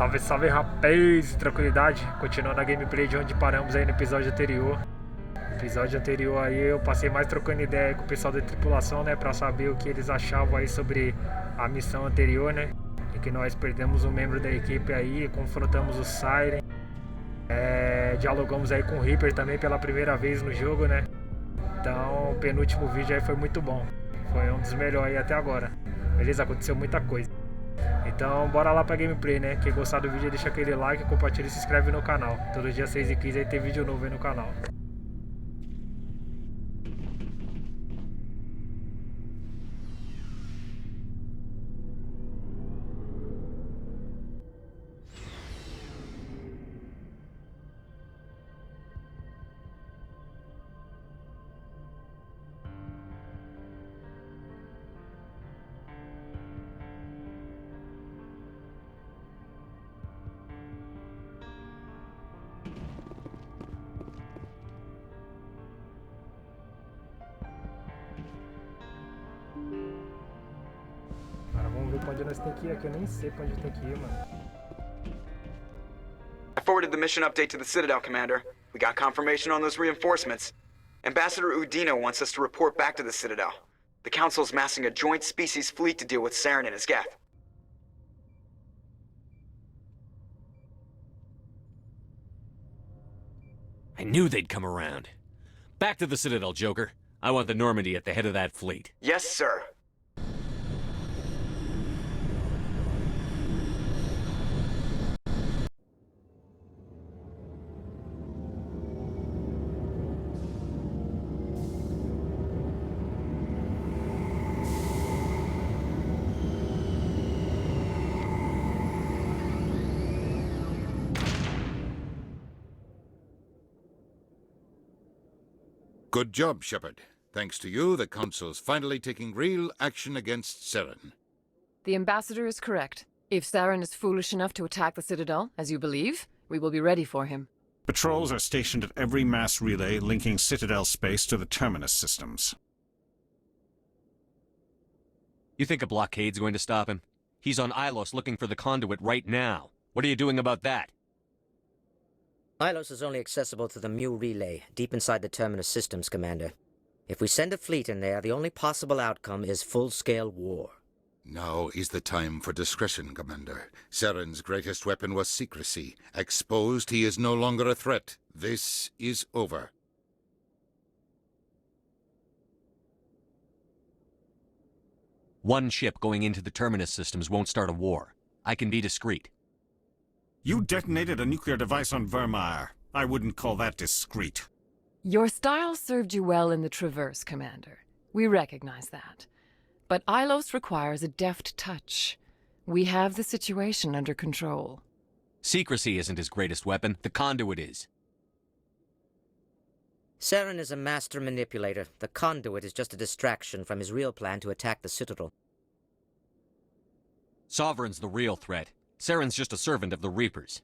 Salve, salve, rapaz! Tranquilidade? Continuando a gameplay de onde paramos aí no episódio anterior. No episódio anterior aí eu passei mais trocando ideia com o pessoal da tripulação, né? Pra saber o que eles achavam aí sobre a missão anterior, né? Em que nós perdemos um membro da equipe aí, confrontamos o Siren. Dialogamos aí com o Reaper também pela primeira vez no jogo, né? Então o penúltimo vídeo aí foi muito bom. Foi um dos melhores aí até agora. Beleza? Aconteceu muita coisa. Então bora lá pra gameplay, né? Quem gostar do vídeo deixa aquele like, compartilha e se inscreve no canal. Todo dia 6h15 aí tem vídeo novo aí no canal. Agora vamos ver pra onde nós tem que ir. Aqui eu nem sei pra onde tem que ir, mano. I forwarded the mission update to the Citadel, Commander. We got confirmation on those reinforcements. Ambassador Udina wants us to report back to the Citadel. The Council's massing a joint species fleet to deal with Saren and his Geth. I knew they'd come around. Back to the Citadel, Joker. I want the Normandy at the head of that fleet. Yes, sir. Good job, Shepard. Thanks to you, the Council's finally taking real action against Saren. The Ambassador is correct. If Saren is foolish enough to attack the Citadel, as you believe, we will be ready for him. Patrols are stationed at every mass relay linking Citadel space to the Terminus systems. You think a blockade's going to stop him? He's on Ilos looking for the conduit right now. What are you doing about that? Ilos is only accessible to the Mu relay, deep inside the Terminus systems, Commander. If we send a fleet in there, the only possible outcome is full-scale war. Now is the time for discretion, Commander. Saren's greatest weapon was secrecy. Exposed, he is no longer a threat. This is over. One ship going into the Terminus systems won't start a war. I can be discreet. You detonated a nuclear device on Vermeer. I wouldn't call that discreet. Your style served you well in the Traverse, Commander. We recognize that. But Ilos requires a deft touch. We have the situation under control. Secrecy isn't his greatest weapon. The conduit is. Saren is a master manipulator. The conduit is just a distraction from his real plan to attack the Citadel. Sovereign's the real threat. Saren's just a servant of the Reapers.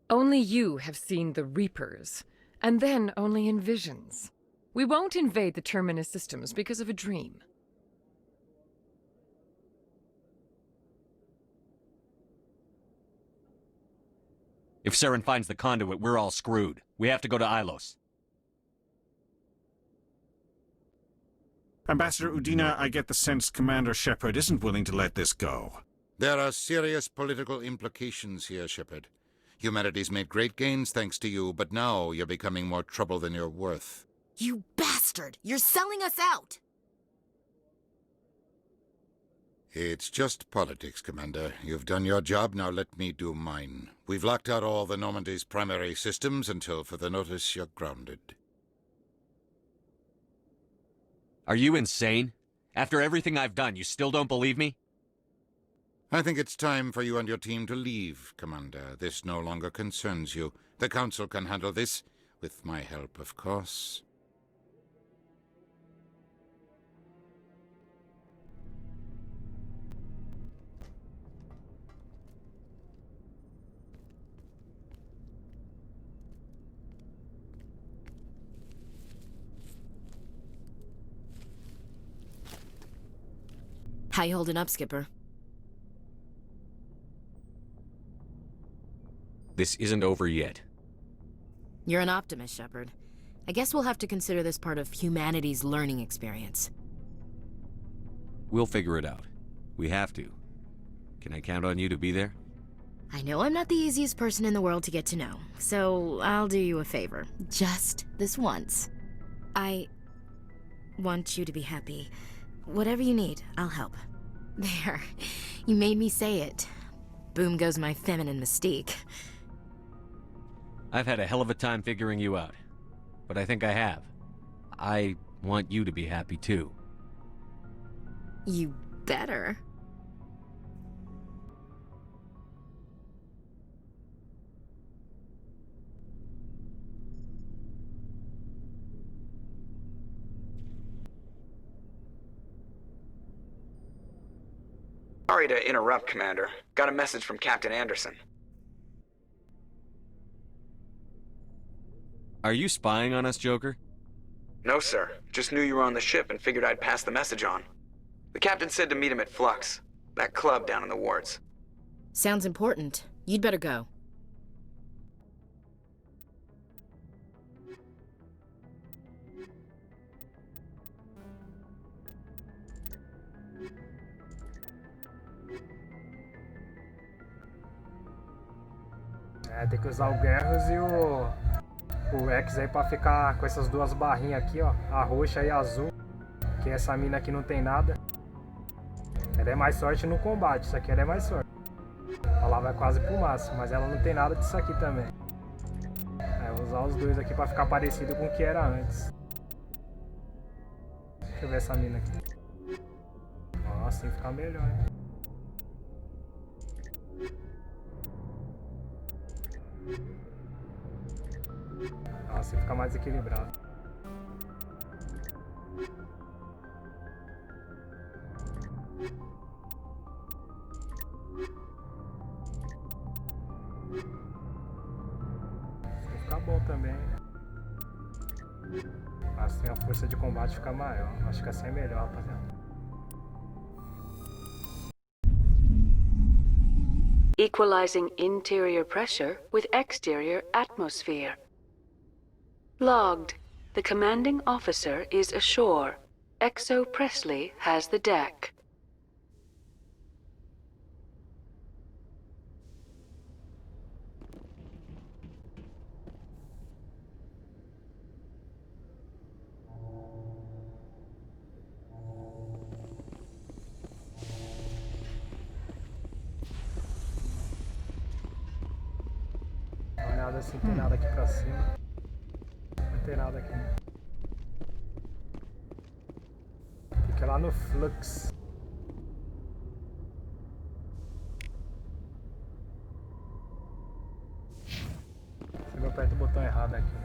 Only you have seen the Reapers, and then only in visions. We won't invade the Terminus systems because of a dream. If Saren finds the conduit, we're all screwed. We have to go to Ilos. Ambassador Udina, I get the sense Commander Shepard isn't willing to let this go. There are serious political implications here, Shepard. Humanity's made great gains thanks to you, but now you're becoming more trouble than you're worth. You bastard! You're selling us out! It's just politics, Commander. You've done your job, now let me do mine. We've locked out all the Normandy's primary systems until further notice you're grounded. Are you insane? After everything I've done, you still don't believe me? I think it's time for you and your team to leave, Commander. This no longer concerns you. The Council can handle this, with my help, of course. How you holding up, Skipper? This isn't over yet. You're an optimist, Shepard. I guess we'll have to consider this part of humanity's learning experience. We'll figure it out. We have to. Can I count on you to be there? I know I'm not the easiest person in the world to get to know, so I'll do you a favor. Just this once. I want you to be happy. Whatever you need, I'll help. There. You made me say it. Boom goes my feminine mystique. I've had a hell of a time figuring you out. But I think I have. I want you to be happy too. You better. Sorry to interrupt, Commander. Got a message from Captain Anderson. Are you spying on us, Joker? No, sir. Just knew you were on the ship and figured I'd pass the message on. The captain said to meet him at Flux, that club down in the wards. Sounds important. You'd better go. É, tem que usar o Garrus e o X aí pra ficar com essas duas barrinhas aqui, ó. A roxa e a azul. Que essa mina aqui não tem nada. Ela é mais sorte no combate, isso aqui ela é mais sorte. Ela vai quase pro máximo, mas ela não tem nada disso aqui também. É, vou usar os dois aqui pra ficar parecido com o que era antes. Deixa eu ver essa mina aqui. Ó, assim fica melhor, hein? Assim fica mais equilibrado. Vai ficar bom também. Assim a força de combate fica maior. Acho que assim é melhor, rapaziada. Equalizing interior pressure with exterior atmosphere. Logged. The commanding officer is ashore. Exo Presley has the deck. Nada assim, tem nada aqui pra cima. Não tem nada aqui. Fica lá no Flux. Se eu aperto o botão errado aqui.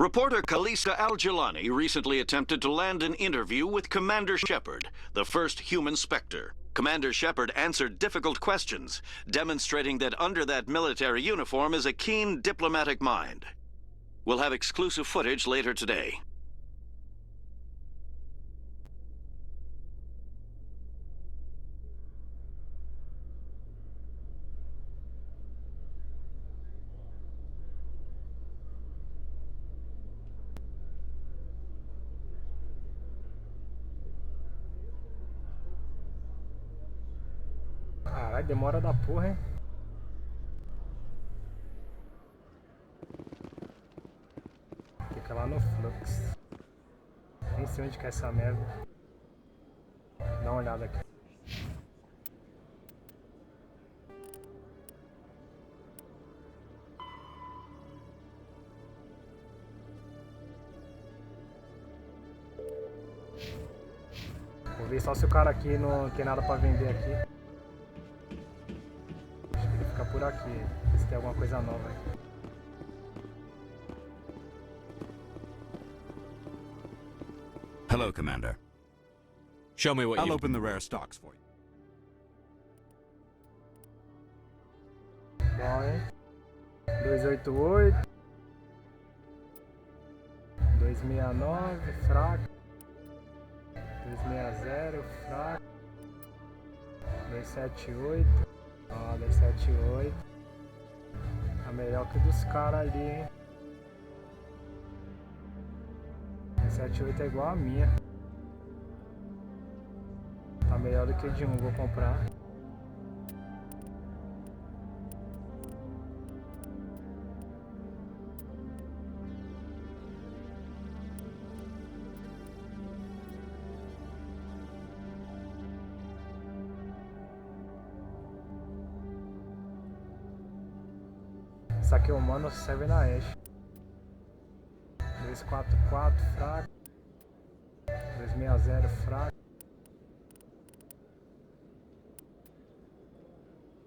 Reporter Kalista Al-Jilani recently attempted to land an interview with Commander Shepard, the first human Spectre. Commander Shepard answered difficult questions, demonstrating that under that military uniform is a keen diplomatic mind. We'll have exclusive footage later today. Caralho, demora da porra, hein? Fica lá no Flux. Nem sei onde que é essa merda. Dá uma olhada aqui. Vou ver só se o cara aqui não tem nada pra vender aqui. Acho que ele fica por aqui. Ver se tem alguma coisa nova aqui. Hello, Commander. Show me what I'll you... open the rare stocks for you. Bom, hein? 288. 269, fraco. 260, fraco. 278. Ó, 278. Tá melhor que o dos caras ali, hein? 278 é igual a minha. Tá melhor do que o de um, vou comprar. Essa aqui é o mano serve na Ashe. 244 fraco. 260 fraco.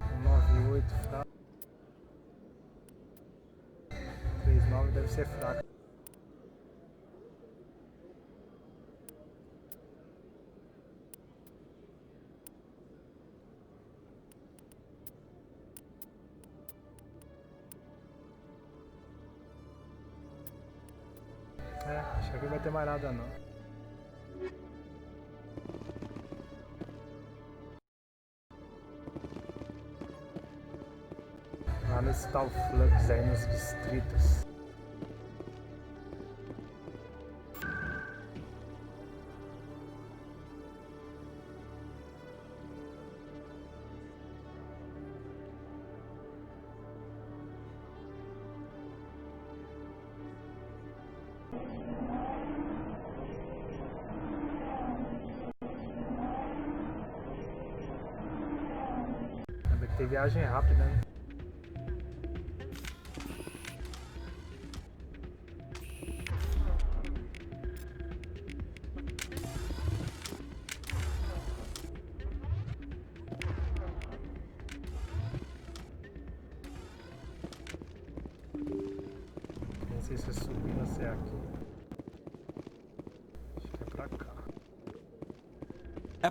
198 fraco. 39 deve ser fraco. Acho que aqui não vai ter mais nada não. Lá nesse tal flux aí nos distritos. Tem viagem rápida, né? Não sei se é subir ou se é aqui. Acho que é pra cá.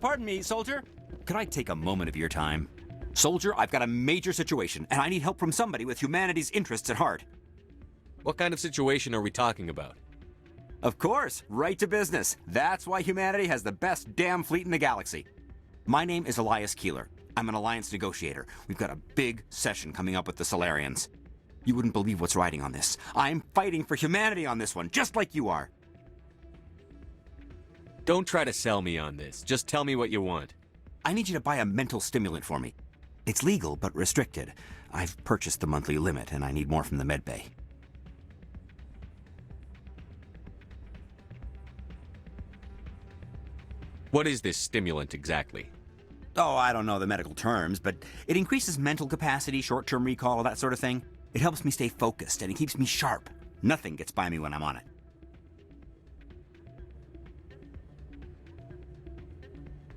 Pardon me, soldier. Could I take a moment of your time? Soldier, I've got a major situation, and I need help from somebody with humanity's interests at heart. What kind of situation are we talking about? Of course, right to business. That's why humanity has the best damn fleet in the galaxy. My name is Elias Keeler. I'm an alliance negotiator. We've got a big session coming up with the Solarians. You wouldn't believe what's riding on this. I'm fighting for humanity on this one, just like you are. Don't try to sell me on this. Just tell me what you want. I need you to buy a mental stimulant for me. It's legal, but restricted. I've purchased the monthly limit, and I need more from the medbay. What is this stimulant exactly? Oh, I don't know the medical terms, but it increases mental capacity, short-term recall, that sort of thing. It helps me stay focused, and it keeps me sharp. Nothing gets by me when I'm on it.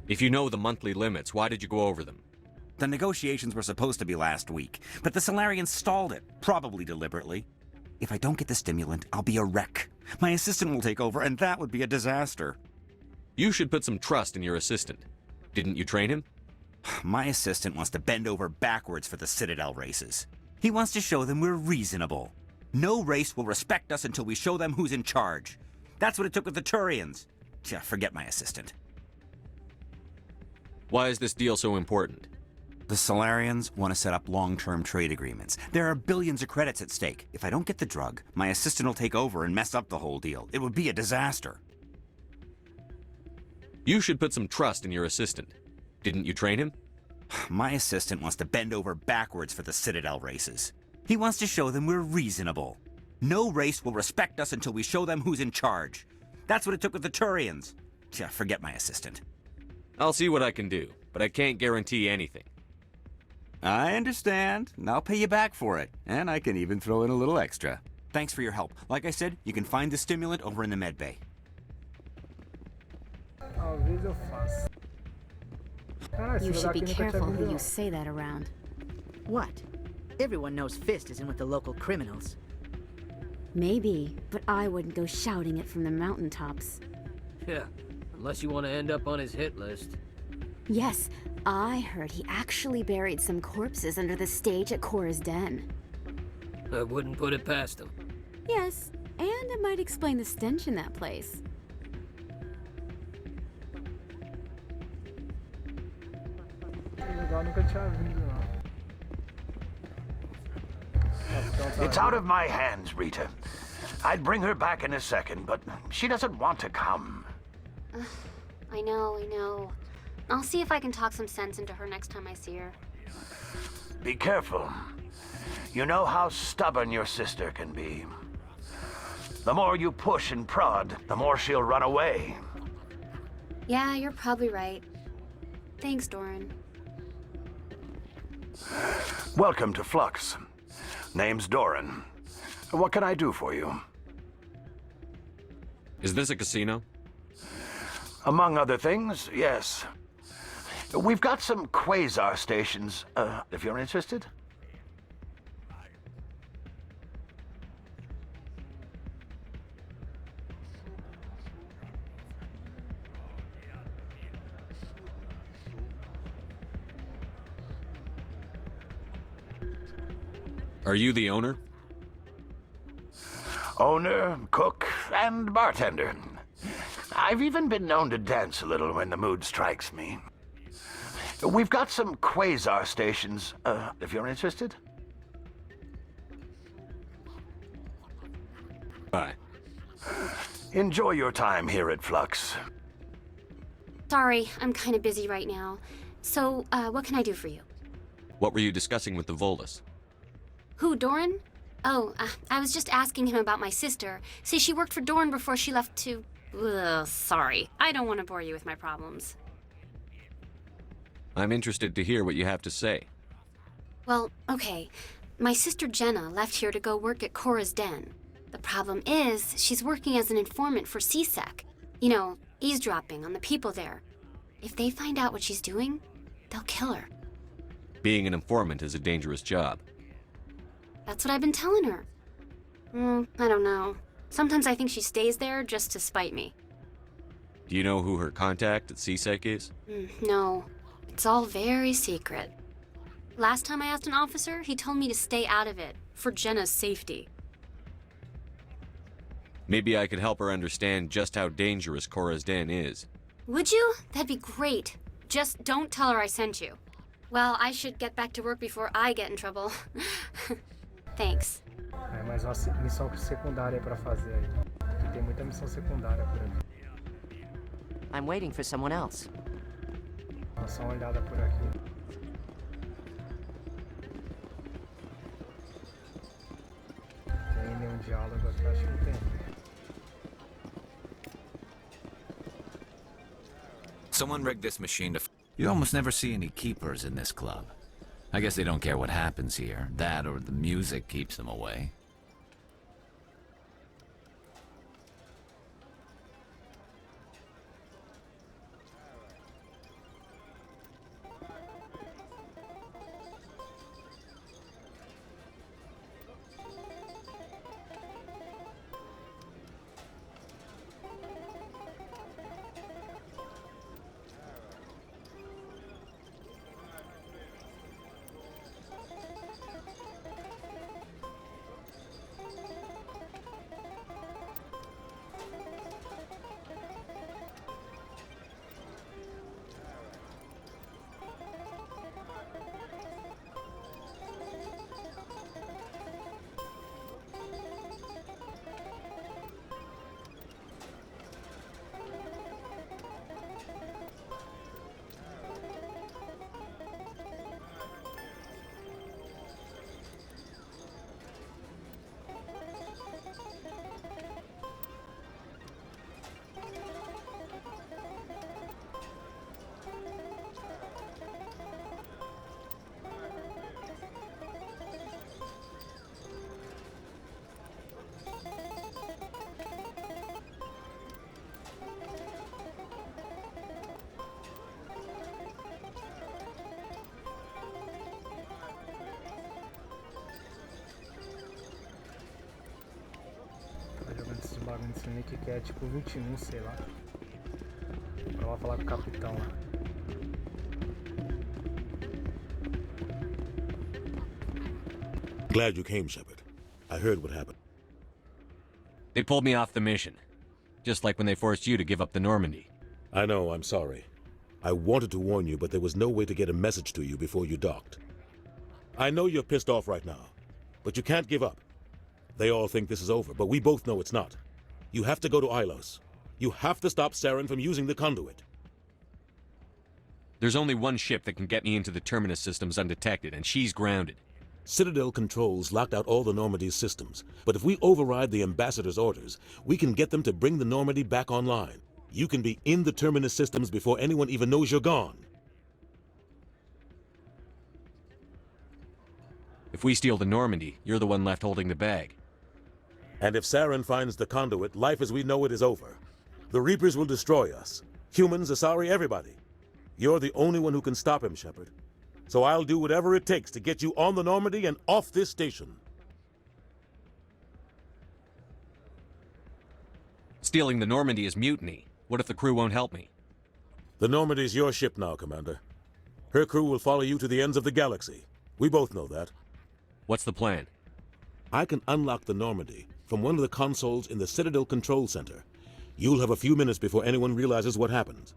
If you know the monthly limits, why did you go over them? The negotiations were supposed to be last week, but the Solarians stalled it, probably deliberately. If I don't get the stimulant, I'll be a wreck. My assistant will take over, and that would be a disaster. You should put some trust in your assistant. Didn't you train him? My assistant wants to bend over backwards for the Citadel races. He wants to show them we're reasonable. No race will respect us until we show them who's in charge. That's what it took with the Turians. Forget my assistant. Why is this deal so important? The Solarians want to set up long-term trade agreements. There are billions of credits at stake. If I don't get the drug, my assistant will take over and mess up the whole deal. It would be a disaster. You should put some trust in your assistant. Didn't you train him? My assistant wants to bend over backwards for the Citadel races. He wants to show them we're reasonable. No race will respect us until we show them who's in charge. That's what it took with the Turians. Forget my assistant. I'll see what I can do, but I can't guarantee anything. I understand. I'll pay you back for it. And I can even throw in a little extra. Thanks for your help. Like I said, you can find the stimulant over in the medbay. Talvez eu faça. You should be careful who you say that around. What? Everyone knows Fist isn't with the local criminals. Maybe, but I wouldn't go shouting it from the mountaintops. Yeah, unless you want to end up on his hit list. Yes, I heard he actually buried some corpses under the stage at Cora's den. I wouldn't put it past him. Yes, and it might explain the stench in that place. Legal, nunca tinha vindo, não. It's out of my hands, Rita. I'd bring her back in a second, but she doesn't want to come. I know. I'll see if I can talk some sense into her next time I see her. Be careful. You know how stubborn your sister can be. The more you push and prod, the more she'll run away. Yeah, you're probably right. Thanks, Doran. Welcome to Flux. Name's Doran. What can I do for you? Is this a casino? Among other things, yes. We've got some quasar stations, if you're interested. Are you the owner? Owner, cook, and bartender. I've even been known to dance a little when the mood strikes me. We've got some quasar stations, if you're interested. Bye. Enjoy your time here at Flux. Sorry, I'm kind of busy right now. So, what can I do for you? What were you discussing with the Volus? Who, Doran? Oh, I was just asking him about my sister. See, she worked for Doran before she left to... Ugh, sorry. I don't want to bore you with my problems. I'm interested to hear what you have to say. Well, okay. My sister Jenna left here to go work at Cora's den. The problem is, she's working as an informant for CSEC. You know, eavesdropping on the people there. If they find out what she's doing, they'll kill her. Being an informant is a dangerous job. That's what I've been telling her. I don't know. Sometimes I think she stays there just to spite me. Do you know who her contact at CSEC is? No. It's all very secret. Last time I asked an officer, he told me to stay out of it, for Jenna's safety. Maybe I could help her understand just how dangerous Cora's den is. Would you? That'd be great. Just don't tell her I sent you. Well, I should get back to work before I get in trouble. Thanks. É mais uma missão secundária pra fazer aí. Porque tem muita missão secundária por aqui. I'm waiting for someone else. Dá só uma olhada por aqui. Tem nenhum diálogo aqui? Acho que tem. Someone rigged this machine to... You almost never see any keepers in this club. I guess they don't care what happens here. That or the music keeps them away. Tá jogando esses bagulhos nesse link que é tipo 21, sei lá. Então vamos falar com o capitão lá. Glad you came, Shepard. I heard what happened. They pulled me off the mission. Just like when they forced you to give up the Normandy. I know, I'm sorry. I wanted to warn you, but there was no way to get a message to you before you docked. I know you're pissed off right now, but you can't give up. They all think this is over, but we both know it's not. You have to go to Ilos. You have to stop Saren from using the conduit. There's only one ship that can get me into the Terminus systems undetected, and she's grounded. Citadel controls locked out all the Normandy's systems, but if we override the Ambassador's orders, we can get them to bring the Normandy back online. You can be in the Terminus systems before anyone even knows you're gone. If we steal the Normandy, you're the one left holding the bag. And if Saren finds the conduit, life as we know it is over. The Reapers will destroy us. Humans, Asari, everybody. You're the only one who can stop him, Shepard. So I'll do whatever it takes to get you on the Normandy and off this station. Stealing the Normandy is mutiny. What if the crew won't help me? The Normandy's your ship now, Commander. Her crew will follow you to the ends of the galaxy. We both know that. What's the plan? I can unlock the Normandy from one of the consoles in the Citadel Control Center. You'll have a few minutes before anyone realizes what happened.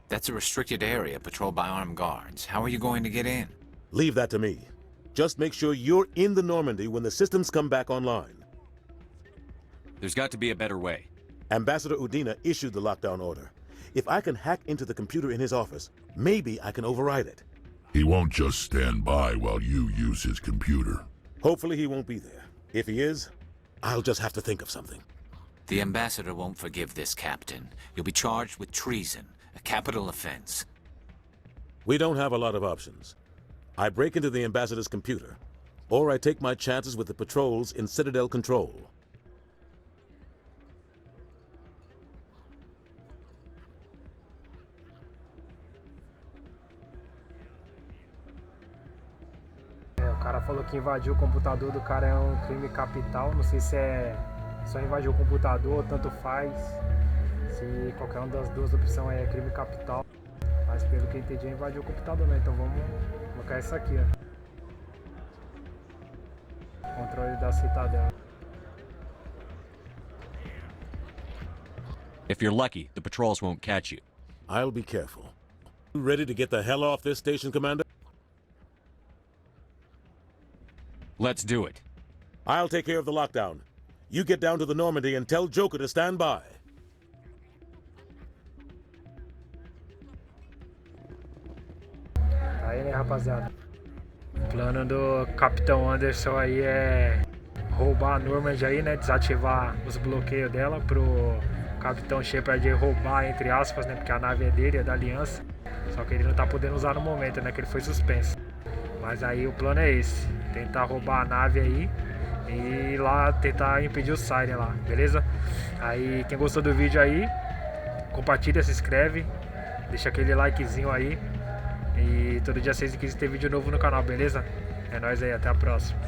That's a restricted area patrolled by armed guards. How are you going to get in? Leave that to me. Just make sure you're in the Normandy when the systems come back online. There's got to be a better way. Ambassador Udina issued the lockdown order. If I can hack into the computer in his office, maybe I can override it. He won't just stand by while you use his computer. Hopefully he won't be there. If he is, I'll just have to think of something. The Ambassador won't forgive this, Captain. You'll be charged with treason, a capital offense. We don't have a lot of options. I break into the Ambassador's computer, or I take my chances with the patrols in Citadel Control. O cara falou que invadir o computador do cara é um crime capital. Não sei se é só invadir o computador, tanto faz. Se qualquer uma das duas opções é crime capital. Mas pelo que eu entendi é invadir o computador, né? Então vamos colocar isso aqui, ó. Controle da Citadel. If you're lucky, the patrols won't catch you. I'll be careful. You ready to get the hell off this station, Commander? Let's do it. I'll take care of the lockdown. You get down to the Normandy and tell Joker to stand by. Aí, né, rapaziada? O plano do Capitão Anderson aí é roubar a Normandy aí, né? Desativar os bloqueios dela pro Capitão Shepard roubar, entre aspas, né? Porque a nave é dele, é da Aliança. Só que ele não tá podendo usar no momento, né? Que ele foi suspenso. Mas aí o plano é esse. Tentar roubar a nave aí e ir lá tentar impedir o Siren lá, beleza? Aí quem gostou do vídeo aí, compartilha, se inscreve, deixa aquele likezinho aí. E todo dia 6 e 15 tem vídeo novo no canal, beleza? É nóis aí, até a próxima.